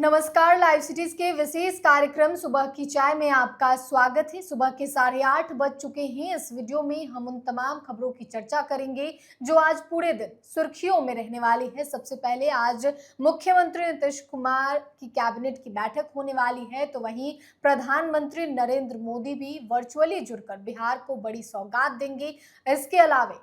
नमस्कार, live cities के विशेष कार्यक्रम सुबह की चाय में आपका स्वागत है। सुबह के 8:30 बज चुके हैं। इस वीडियो में हम उन तमाम खबरों की चर्चा करेंगे जो आज पूरे दिन सुर्खियों में रहने वाली है। सबसे पहले आज मुख्यमंत्री नीतीश कुमार की कैबिनेट की बैठक होने वाली है, तो वहीं प्रधानमंत्री नरेंद्र मोदी भी वर्चुअली जुड़कर बिहार को बड़ी सौगात देंगे। इसके अलावा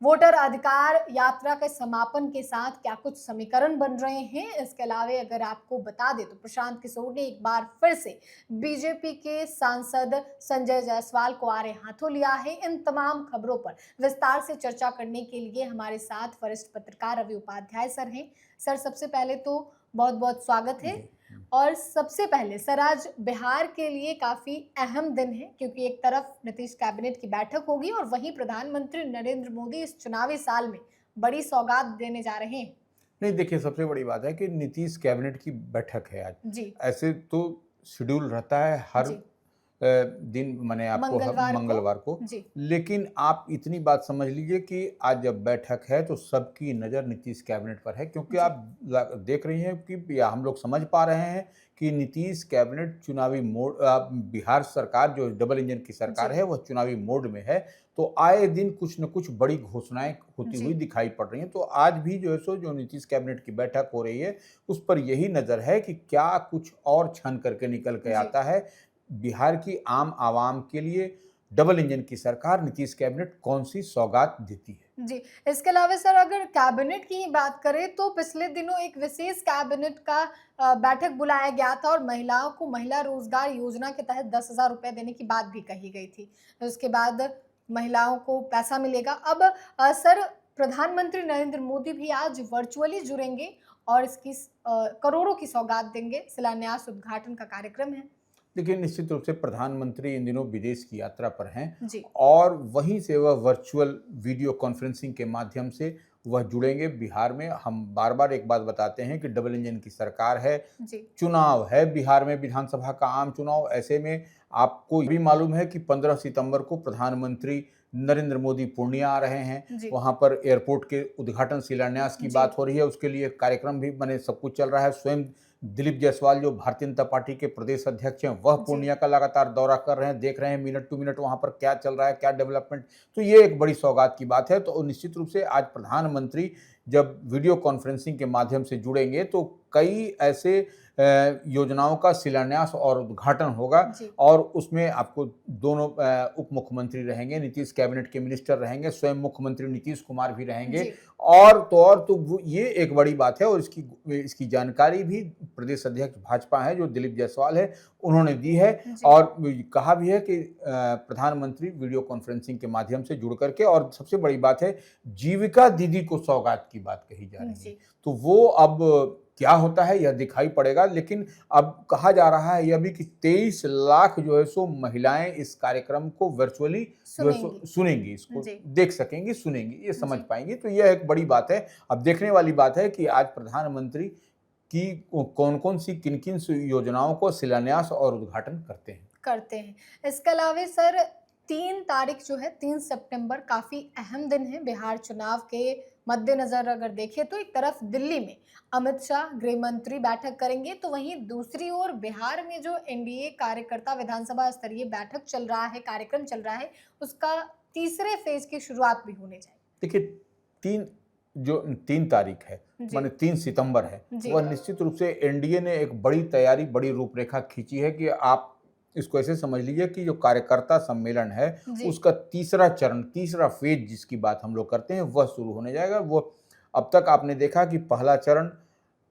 वोटर अधिकार यात्रा के समापन के साथ क्या कुछ समीकरण बन रहे हैं, इसके अलावा अगर आपको बता दें तो प्रशांत किशोर ने एक बार फिर से बीजेपी के सांसद संजय जायसवाल को आड़े हाथों लिया है। इन तमाम खबरों पर विस्तार से चर्चा करने के लिए हमारे साथ वरिष्ठ पत्रकार रवि उपाध्याय सर हैं। सर, सबसे पहले तो बहुत बहुत स्वागत है। और सबसे पहले सर, आज बिहार के लिए काफी अहम दिन है, क्योंकि एक तरफ नीतीश कैबिनेट की बैठक होगी और वहीं प्रधानमंत्री नरेंद्र मोदी इस चुनावी साल में बड़ी सौगात देने जा रहे हैं। नहीं, देखिए, सबसे बड़ी बात है कि नीतीश कैबिनेट की बैठक है आज जी। ऐसे तो शेड्यूल रहता है हर दिन, माने आपको मंगलवार को जी। लेकिन आप इतनी बात समझ लीजिए कि आज जब बैठक है तो सबकी नज़र नीतीश कैबिनेट पर है, क्योंकि आप देख रही हैं कि या हम लोग समझ पा रहे हैं कि नीतीश कैबिनेट चुनावी मोड, बिहार सरकार जो डबल इंजन की सरकार है वह चुनावी मोड में है। तो आए दिन कुछ न कुछ बड़ी घोषणाएं होती हुई दिखाई पड़ रही हैं। तो आज भी जो है सो जो नीतीश कैबिनेट की बैठक हो रही है उस पर यही नज़र है कि क्या कुछ और छन करके निकल के आता है। बिहार की आम आवाम के लिए डबल इंजन की सरकार नीतीश कैबिनेट कौन सी सौगात देती है। जी, इसके अलावा सर, अगर कैबिनेट की बात करें तो पिछले दिनों एक विशेष कैबिनेट का बैठक बुलाया गया था और महिलाओं को महिला रोजगार योजना के तहत 10,000 रुपए देने की बात भी कही गई थी। उसके बाद महिलाओं को पैसा मिलेगा। अब सर, प्रधानमंत्री नरेंद्र मोदी भी आज वर्चुअली जुड़ेंगे और इसकी करोड़ों की सौगात देंगे। शिलान्यास उद्घाटन का कार्यक्रम है। देखिए, निश्चित रूप से प्रधानमंत्री इन दिनों विदेश की यात्रा पर हैं जी। और वहीं से वह वर्चुअल वीडियो कॉन्फ्रेंसिंग के माध्यम से वह जुड़ेंगे बिहार में। हम बार बार एक बात बताते हैं कि डबल इंजन की सरकार है, चुनाव है बिहार में, विधानसभा का आम चुनाव। ऐसे में आपको भी मालूम है कि 15 सितंबर को प्रधानमंत्री नरेंद्र मोदी पूर्णिया आ रहे हैं। वहां पर एयरपोर्ट के उद्घाटन शिलान्यास की बात हो रही है, उसके लिए कार्यक्रम भी बने, सब कुछ चल रहा है। स्वयं दिलीप जायसवाल जो भारतीय जनता पार्टी के प्रदेश अध्यक्ष हैं वह पूर्णिया का लगातार दौरा कर रहे हैं, देख रहे हैं मिनट टू मिनट वहां पर क्या चल रहा है, क्या डेवलपमेंट। तो ये एक बड़ी सौगात की बात है। तो निश्चित रूप से आज प्रधानमंत्री जब वीडियो कॉन्फ्रेंसिंग के माध्यम से जुड़ेंगे तो कई ऐसे योजनाओं का शिलान्यास और उद्घाटन होगा और उसमें आपको दोनों उप मुख्यमंत्री रहेंगे, नीतीश कैबिनेट के मिनिस्टर रहेंगे, स्वयं मुख्यमंत्री नीतीश कुमार भी रहेंगे। और ये एक बड़ी बात है और इसकी जानकारी भी प्रदेश अध्यक्ष भाजपा है जो दिलीप जायसवाल है उन्होंने दी है और कहा भी है कि प्रधानमंत्री वीडियो कॉन्फ्रेंसिंग के माध्यम से जुड़ करके, और सबसे बड़ी बात है जीविका दीदी को सौगात की बात कही जा रही है। तो वो अब क्या होता है यह दिखाई पड़ेगा, लेकिन अब कहा जा रहा है यह भी कि 23 लाख जो है सो महिलाएं इस कार्यक्रम को वर्चुअली जो है सो सुनेंगी, इसको देख सकेंगी, सुनेंगी, ये समझ पाएंगी। तो यह एक बड़ी बात है। अब देखने वाली बात है कि आज प्रधानमंत्री की कौन कौन सी किन किन योजनाओं को शिलान्यास और उद्घाटन करते हैं। इसके अलावा सर, 3 तारीख जो है 3 सितंबर काफी अहम दिन है बिहार चुनाव के मद्देनजर। अगर देखें तो एक तरफ दिल्ली में अमित शाह गृह मंत्री बैठक करेंगे, तो वहीं दूसरी ओर बिहार में जो एनडीए कार्यकर्ता विधानसभा स्तरीय बैठक चल रहा है, कार्यक्रम चल रहा है, उसका तीसरे फेज की शुरुआत भी होने जाएगी। देखिए, 3 तारीख है, माने 3 सितंबर है, वह निश्चित रूप से एनडीए ने एक बड़ी तैयारी, बड़ी रूपरेखा खींची है कि आप इसको ऐसे समझ लीजिए कि जो कार्यकर्ता सम्मेलन है उसका तीसरा चरण, तीसरा फेज जिसकी बात हम लोग करते हैं वह शुरू होने जाएगा। वो अब तक आपने देखा कि पहला चरण,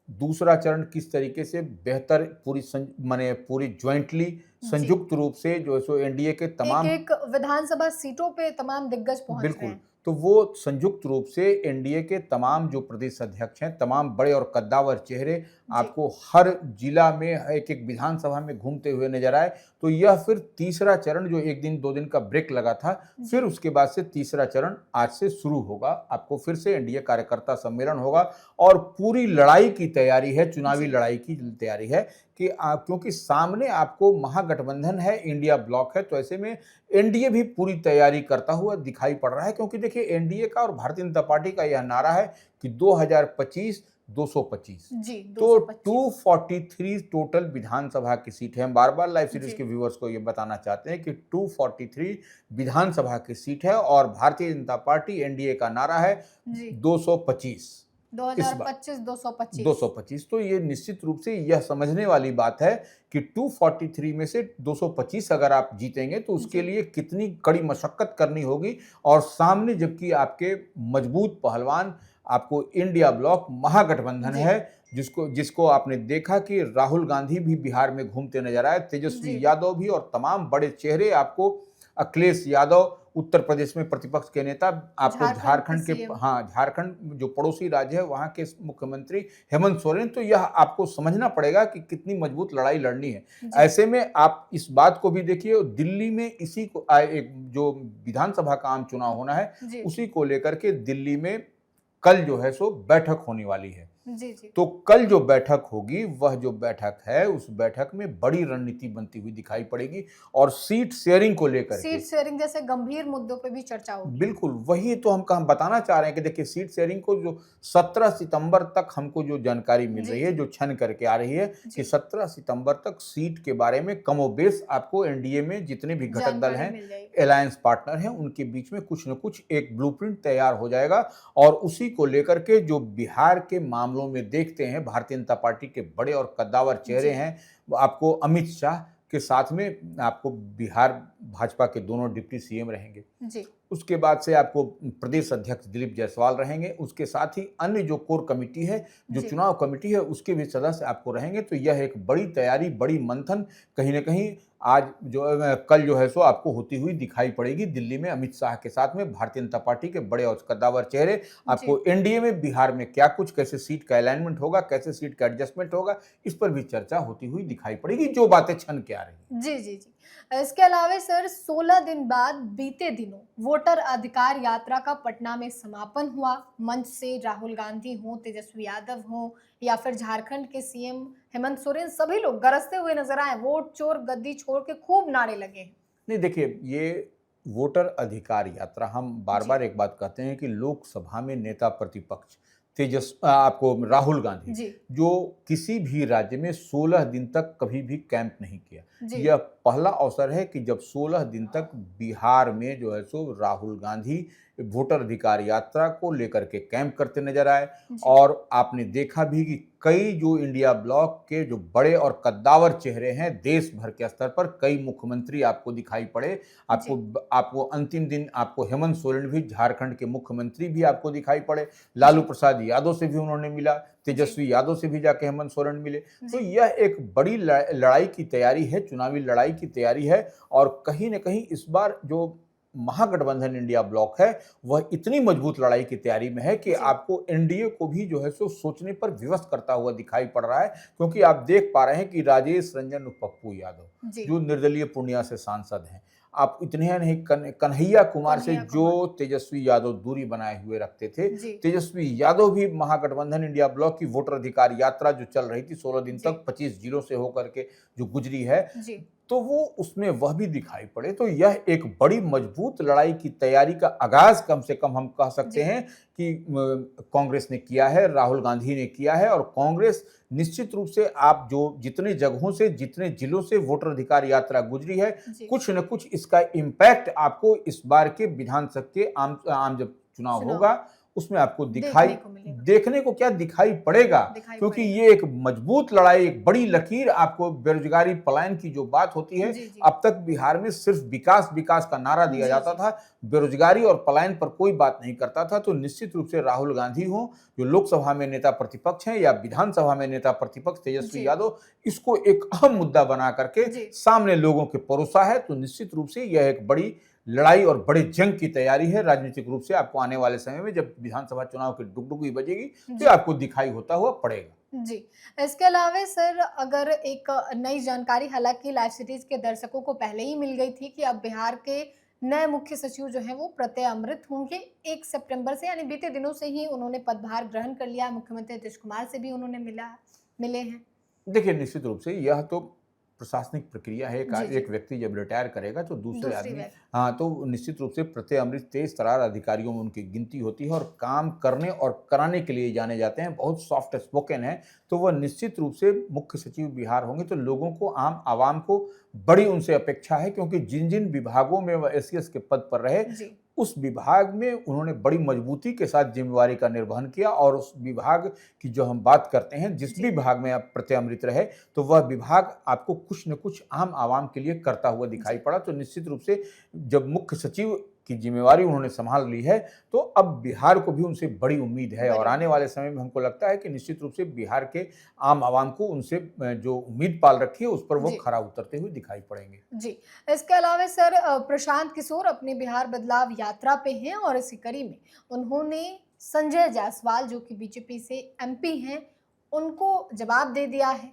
दूसरा चरण किस तरीके से बेहतर पूरी ज्वाइंटली संयुक्त रूप से जो है सो एनडीए के तमाम एक विधानसभा सीटों पे तमाम दिग्गज पहुंच रहे हैं। तो वो संयुक्त रूप से एनडीए के तमाम जो प्रदेश अध्यक्ष हैं, तमाम बड़े और कद्दावर चेहरे आपको हर जिला में, एक एक विधानसभा में घूमते हुए नजर आए। तो यह फिर तीसरा चरण, जो 1 दिन 2 दिन का ब्रेक लगा था, फिर उसके बाद से तीसरा चरण आज से शुरू होगा। आपको फिर से एनडीए कार्यकर्ता सम्मेलन होगा और पूरी लड़ाई की तैयारी है, चुनावी लड़ाई की तैयारी है कि क्योंकि सामने आपको महागठबंधन है, इंडिया ब्लॉक है, तो ऐसे में एनडीए भी पूरी तैयारी करता हुआ दिखाई पड़ रहा है। क्योंकि देखिए एनडीए का और भारतीय जनता पार्टी का यह नारा है कि 2025 225। जी, तो 225। 243 टोटल विधानसभा की सीट है। हम बार-बार लाइव सीरीज जी। के व्यूअर्स को ये बताना चाहते हैं कि 243 विधानसभा की सीट है और भारतीय जनता पार्टी एनडीए का नारा है जी। 225 इस बार। 2025 225। 225 तो ये निश्चित रूप से यह समझने वाली बात है कि 243 में से 225 अगर आप जीतेंगे तो उसके जी। लिए कितनी कड़ी मशक्कत करनी होगी। और सामने जबकि आपके मजबूत पहलवान आपको इंडिया ब्लॉक महागठबंधन जी। है, जिसको आपने देखा कि राहुल गांधी भी बिहार में घूमते नजर आए, तेजस्वी जी। यादव भी, और तमाम बड़े चेहरे आपको, अखिलेश यादव उत्तर प्रदेश में प्रतिपक्ष के नेता, आपको झारखंड के झारखंड के, सीएम। हाँ, झारखंड जो पड़ोसी राज्य है वहां के मुख्यमंत्री हेमंत सोरेन। तो यह आपको समझना पड़ेगा कि कितनी मजबूत लड़ाई लड़नी है। जी। ऐसे में आप इस बात को भी देखिए, दिल्ली में इसी को एक जो विधानसभा का आम चुनाव होना है जी। उसी को लेकर के दिल्ली में कल जो है सो बैठक होने वाली है। जी। जी। तो कल जो बैठक होगी, वह जो बैठक है उस बैठक में बड़ी रणनीति बनती हुई दिखाई पड़ेगी और सीट शेयरिंग को लेकर के, सीट शेयरिंग जैसे गंभीर मुद्दों पे भी चर्चा होगी। बिल्कुल वही तो हम बताना चाह रहे हैं कि देखिए सीट शेयरिंग को जो 17 सितंबर तक हमको जो जानकारी मिल जी। रही है, जो छन करके आ रही है जी। कि 17 सितंबर तक सीट के बारे में कमोबेश आपको एनडीए में जितने भी घटक दल जानकारी हैं, मिल जाएगी। अलायंस पार्टनर हैं, उनके बीच में कुछ न कुछ एक ब्लूप्रिंट तैयार हो जाएगा। और उसी को लेकर के जो बिहार के मामलों में देखते हैं, भारतीय जनता पार्टी के बड़े और कद्दावर चेहरे जी। हैं, वो आपको अमित शाह के साथ में आपको बिहार भाजपा के दोनों डिप्टी सीएम रहेंगे। जी। उसके बाद से आपको प्रदेश अध्यक्ष दिलीप जायसवाल रहेंगे। उसके साथ ही अन्य जो कोर कमेटी है, जो जी। चुनाव कमेटी है, उसके भी सदस्य आपको रहेंगे। तो यह एक बड़ी तैयारी, बड़ी मंथन कहीं न कहीं आज जो कल जो है सो आपको होती हुई दिखाई पड़ेगी दिल्ली में अमित शाह के साथ में। भारतीय जनता पार्टी के बड़े और कद्दावर चेहरे आपको जी। एनडीए में बिहार में क्या कुछ, कैसे सीट का अलाइनमेंट होगा, कैसे सीट का एडजस्टमेंट होगा, इस पर भी चर्चा होती हुई दिखाई पड़ेगी, जो बातें छन के आ रही हैं। जी। जी। जी। इसके अलावा सर 16 दिन बाद बीते दिनों वोटर अधिकार यात्रा का पटना में समापन हुआ। मंच से राहुल गांधी हो, तेजस्वी यादव हो या फिर झारखंड के सीएम हेमंत सोरेन, सभी लोग गरजते हुए नजर आए। वोट चोर गद्दी छोड़ के खूब नारे लगे। नहीं देखिए, ये वोटर अधिकार यात्रा, हम बार जी। बार एक बात कहते हैं कि लोकसभा में नेता प्रतिपक्ष आपको राहुल गांधी, जी। जो किसी भी राज्य में 16 दिन तक कभी भी कैंप नहीं किया, जी। यह पहला अवसर है कि जब 16 दिन तक बिहार में जो है सो राहुल गांधी वोटर अधिकार यात्रा को लेकर के कैंप करते नजर आए। जी। और आपने देखा भी कि कई जो इंडिया ब्लॉक के जो बड़े और कद्दावर चेहरे हैं, देश भर के स्तर पर कई मुख्यमंत्री आपको दिखाई पड़े। आपको अंतिम दिन आपको हेमंत सोरेन भी, झारखंड के मुख्यमंत्री भी आपको दिखाई पड़े। लालू प्रसाद यादव से भी उन्होंने मिला, तेजस्वी यादव से भी जाके हेमंत सोरेन मिले। तो यह एक बड़ी लड़ाई की तैयारी है, चुनावी लड़ाई की तैयारी है। और कहीं न कहीं इस बार जो महागठबंधन इंडिया ब्लॉक है, वह इतनी मजबूत लड़ाई की तैयारी में है कि जी। आपको एनडीए को भी जो है सो सोचने पर विवश करता हुआ दिखाई पड़ रहा है। क्योंकि आप देख पा रहे हैं कि राजेश रंजन उर्फ पप्पू यादव, जी। जो निर्दलीय पूर्णिया से सांसद हैं, आप इतने नहीं, कन्हैया कुमार से जो तेजस्वी यादव दूरी बनाए हुए रखते थे, जी। तेजस्वी यादव भी महागठबंधन इंडिया ब्लॉक की वोटर अधिकार यात्रा जो चल रही थी 16 दिन जी। तक 25 जिलों से होकर के जो गुजरी है, जी। तो वो उसमें वह भी दिखाई पड़े। तो यह एक बड़ी मजबूत लड़ाई की तैयारी का आगाज कम से कम हम कह सकते जी। हैं कि कांग्रेस ने किया है, राहुल गांधी ने किया है। और कांग्रेस निश्चित रूप से, आप जो जितने जगहों से, जितने जिलों से वोटर अधिकार यात्रा गुजरी है, जी। कुछ न कुछ इसका इम्पैक्ट आपको इस बार के विधानसभा के आम जब चुनाव होगा उसमें आपको देखने को क्या दिखाई पड़ेगा। क्योंकि ये एक मजबूत लड़ाई, एक बड़ी लकीर, आपको बेरोजगारी पलायन की जो बात होती है, अब तक बिहार में सिर्फ विकास विकास का नारा दिया जाता था, बेरोजगारी और पलायन पर कोई बात नहीं करता था। तो निश्चित रूप से राहुल गांधी हो, जो लोकसभा में नेता प्रतिपक्ष हैं, या विधानसभा में नेता प्रतिपक्ष तेजस्वी यादव, इसको एक अहम मुद्दा बना करके सामने लोगों के परोसा है। तो निश्चित रूप से यह एक बड़ी लड़ाई और बड़े जंग की तैयारी है राजनीतिक रूप से। आपको आने वाले समय में जब विधानसभा चुनाव की डुगडुगी बजेगी तो आपको दिखाई होता हुआ पड़ेगा। जी। इसके अलावा सर, अगर एक नई जानकारी, हालांकि लाइव सीरीज के दर्शकों को पहले ही मिल गई थी कि अब बिहार के नए मुख्य सचिव जो है वो प्रत्यय अमृत होंगे 1 सितंबर से, यानी बीते दिनों से ही उन्होंने पदभार ग्रहण कर लिया। मुख्यमंत्री नीतीश कुमार से भी उन्होंने मिले हैं। देखिए, निश्चित रूप से यह तो प्रशासनिक प्रक्रिया है। जी, जी। एक व्यक्ति जब रिटायर करेगा तो दूसरे दूसरी आदमी, व्यक्ति। हाँ, तो निश्चित रूप से प्रत्यय अमृत तेज तरार अधिकारियों में उनकी गिनती होती है और काम करने और कराने के लिए जाने जाते हैं, बहुत सॉफ्ट स्पोकन है। तो वह निश्चित रूप से मुख्य सचिव बिहार होंगे, तो लोगों को, आम आवाम को बड़ी उनसे अपेक्षा है, क्योंकि जिन जिन विभागों में वह एसीएस के पद पर रहे, जी। उस विभाग में उन्होंने बड़ी मजबूती के साथ जिम्मेवारी का निर्वहन किया। और उस विभाग की जो हम बात करते हैं, जिस भी जी। विभाग में आप प्रत्यय अमृत रहे, तो वह विभाग आपको कुछ न कुछ आम आवाम के लिए करता हुआ दिखाई जी। पड़ा। तो निश्चित रूप से जब मुख्य सचिव की जिम्मेवारी उन्होंने संभाल ली है, तो अब बिहार को भी उनसे बड़ी उम्मीद है। और बड़ी आने वाले समय में हमको लगता है कि निश्चित रूप से बिहार के आम आवाम को उनसे जो उम्मीद पाल रखी है, उस पर वो जी। खरा उतरते हुए दिखाई पड़ेंगे। जी। इसके अलावा सर प्रशांत किशोर अपनी बिहार बदलाव यात्रा पे हैं और इसी कड़ी में उन्होंने संजय जायसवाल जो कि बीजेपी से एमपी हैं, उनको जवाब दे दिया है।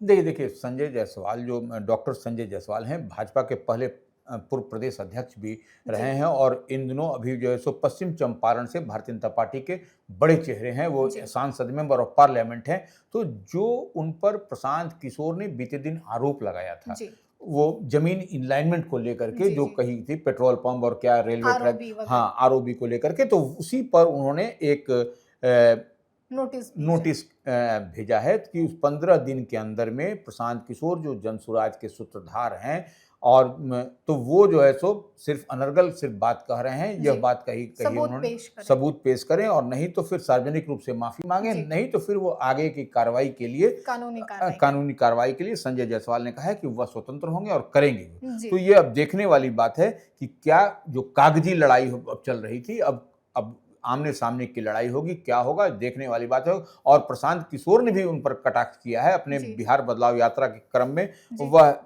देखिए, संजय जायसवाल जो डॉक्टर संजय जायसवाल हैं, भाजपा के पहले पूर्व प्रदेश अध्यक्ष भी रहे जी। हैं और इन दिनों अभी जो है सो पश्चिम चंपारण से भारतीय जनता पार्टी के बड़े चेहरे हैं, वो जी। सांसद, मेंबर ऑफ पार्लियामेंट हैं। तो जो उन पर प्रशांत किशोर ने बीते दिन आरोप लगाया था, जी। वो जमीन इनलाइनमेंट को लेकर के जी, जो जी। कही थी, पेट्रोल पंप और क्या रेलवे ट्रैक, आरओबी वगैरह हाँ, आरओबी को लेकर के, तो उसी पर उन्होंने एक अ, नोटिस भेजा। नोटिस भेजा है कि उस 15 दिन के अंदर में प्रशांत किशोर जो जनसुराज के सूत्रधार हैं, और तो वो जो है सो सिर्फ अनर्गल सिर्फ बात कह रहे हैं, यह जी। बात कही सबूत उन्होंने, पेश करें। सबूत पेश करें, और नहीं तो फिर सार्वजनिक रूप से माफी मांगे, जी। नहीं तो फिर वो आगे की कार्रवाई के लिए, कानूनी कार्रवाई करें। कानूनी कार्रवाई के लिए संजय जायसवाल ने कहा है कि वह स्वतंत्र होंगे और करेंगे भी। जी। तो ये अब देखने वाली बात है कि क्या जो कागजी लड़ाई अब चल रही थी, अब आमने सामने की लड़ाई होगी, क्या होगा, देखने वाली बात है। और प्रशांत किशोर ने भी उन पर कटाक्ष किया है अपने जी। बिहार बदलाव यात्रा के क्रम में। जी। वह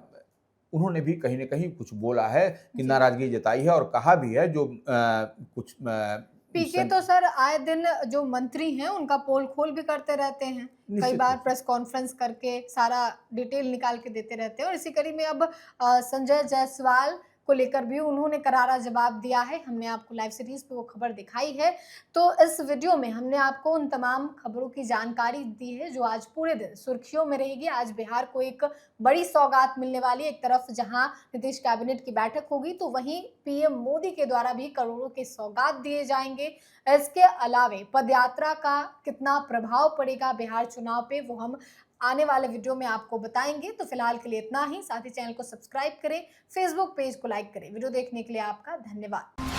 उन्होंने भी कहीं न कहीं कुछ बोला है कि जी। नाराजगी जताई है और कहा भी है जो कुछ पीके तो सर आए दिन जो मंत्री हैं उनका पोल खोल भी करते रहते हैं। कई निश्चित बार रूप से। प्रेस कॉन्फ्रेंस करके सारा डिटेल निकाल के देते रहते हैं और इसी कड़ी में अब संजय जायसवाल को लेकर भी उन्होंने करारा जवाब दिया है। हमने आपको लाइव सीरीज पे वो खबर दिखाई है। तो इस वीडियो में हमने आपको उन तमाम खबरों की जानकारी दी है जो आज पूरे दिन सुर्खियों में रहेगी। आज बिहार को एक बड़ी सौगात मिलने वाली है। एक तरफ जहां नीतीश कैबिनेट की बैठक होगी, तो वहीं पीएम मोदी के द्वारा भी करोड़ों के सौगात दिए जाएंगे। इसके अलावे पदयात्रा का कितना प्रभाव पड़ेगा बिहार चुनाव पे, वो हम आने वाले वीडियो में आपको बताएंगे। तो फिलहाल के लिए इतना ही। साथ ही चैनल को सब्सक्राइब करें, फेसबुक पेज को लाइक करें। वीडियो देखने के लिए आपका धन्यवाद।